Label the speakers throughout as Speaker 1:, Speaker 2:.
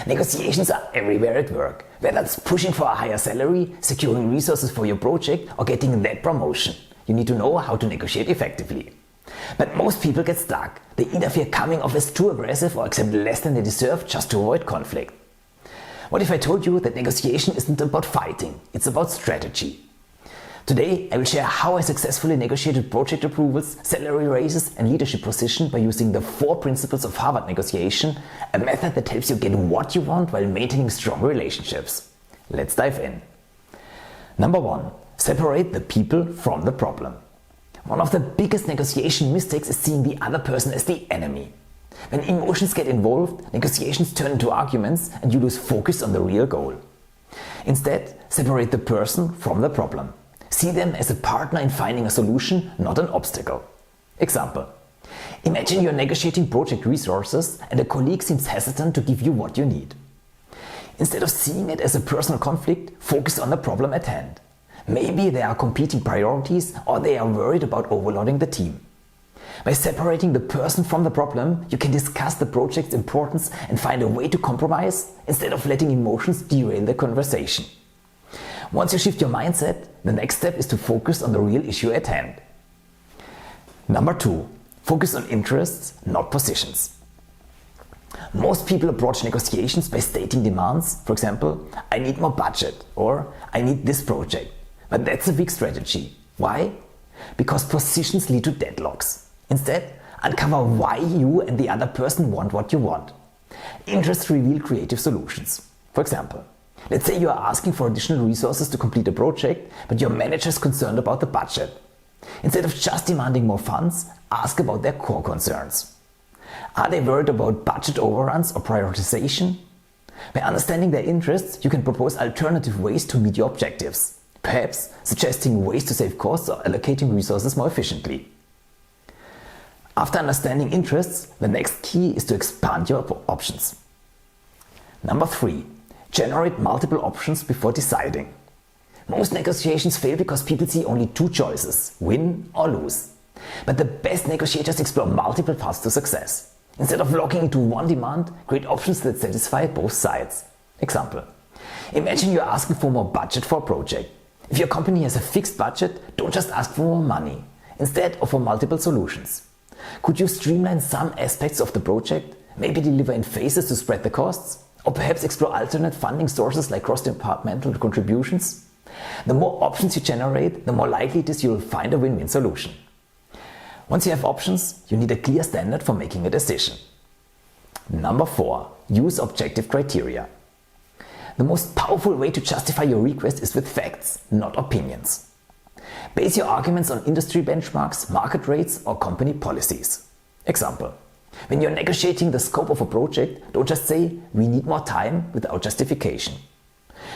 Speaker 1: Negotiations are everywhere at work, whether it's pushing for a higher salary, securing resources for your project, or getting that promotion. You need to know how to negotiate effectively. But most people get stuck. They either fear coming off as too aggressive or accept less than they deserve just to avoid conflict. What if I told you that negotiation isn't about fighting, it's about strategy? Today I will share how I successfully negotiated project approvals, salary raises and leadership positions by using the 4 principles of Harvard negotiation, a method that helps you get what you want while maintaining strong relationships. Let's dive in. Number 1. Separate the people from the problem. One of the biggest negotiation mistakes is seeing the other person as the enemy. When emotions get involved, negotiations turn into arguments and you lose focus on the real goal. Instead, separate the person from the problem. See them as a partner in finding a solution, not an obstacle. Example. Imagine you're negotiating project resources and a colleague seems hesitant to give you what you need. Instead of seeing it as a personal conflict, focus on the problem at hand. Maybe there are competing priorities or they are worried about overloading the team. By separating the person from the problem, you can discuss the project's importance and find a way to compromise instead of letting emotions derail the conversation. Once you shift your mindset, the next step is to focus on the real issue at hand. Number 2. Focus on interests, not positions. Most people approach negotiations by stating demands, for example, I need more budget or I need this project. But that's a weak strategy. Why? Because positions lead to deadlocks. Instead, uncover why you and the other person want what you want. Interests reveal creative solutions. For example, let's say you are asking for additional resources to complete a project, but your manager is concerned about the budget. Instead of just demanding more funds, ask about their core concerns. Are they worried about budget overruns or prioritization? By understanding their interests, you can propose alternative ways to meet your objectives, perhaps suggesting ways to save costs or allocating resources more efficiently. After understanding interests, the next key is to expand your options. Number 3. Generate multiple options before deciding. Most negotiations fail because people see only 2 choices, win or lose. But the best negotiators explore multiple paths to success. Instead of locking into one demand, create options that satisfy both sides. Example. Imagine you're asking for more budget for a project. If your company has a fixed budget, don't just ask for more money. Instead, offer multiple solutions. Could you streamline some aspects of the project? Maybe deliver in phases to spread the costs? Or perhaps explore alternate funding sources like cross-departmental contributions? The more options you generate, the more likely it is you will find a win-win solution. Once you have options, you need a clear standard for making a decision. Number 4. Use objective criteria. The most powerful way to justify your request is with facts, not opinions. Base your arguments on industry benchmarks, market rates or company policies. Example. When you're negotiating the scope of a project, don't just say, we need more time without justification.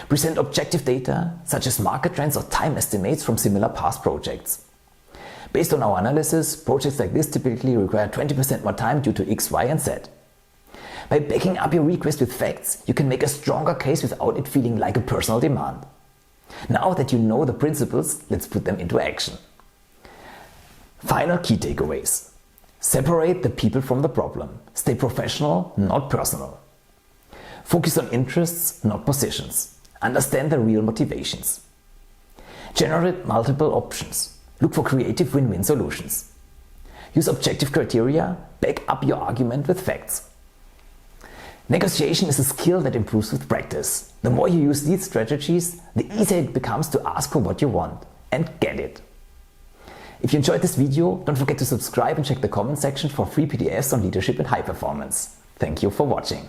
Speaker 1: Present objective data such as market trends or time estimates from similar past projects. Based on our analysis, projects like this typically require 20% more time due to X, Y and Z. By backing up your request with facts, you can make a stronger case without it feeling like a personal demand. Now that you know the principles, let's put them into action. Final key takeaways. Separate the people from the problem. Stay professional, not personal. Focus on interests, not positions. Understand the real motivations. Generate multiple options. Look for creative win-win solutions. Use objective criteria. Back up your argument with facts. Negotiation is a skill that improves with practice. The more you use these strategies, the easier it becomes to ask for what you want and get it. If you enjoyed this video, don't forget to subscribe and check the comment section for free PDFs on leadership and high performance. Thank you for watching.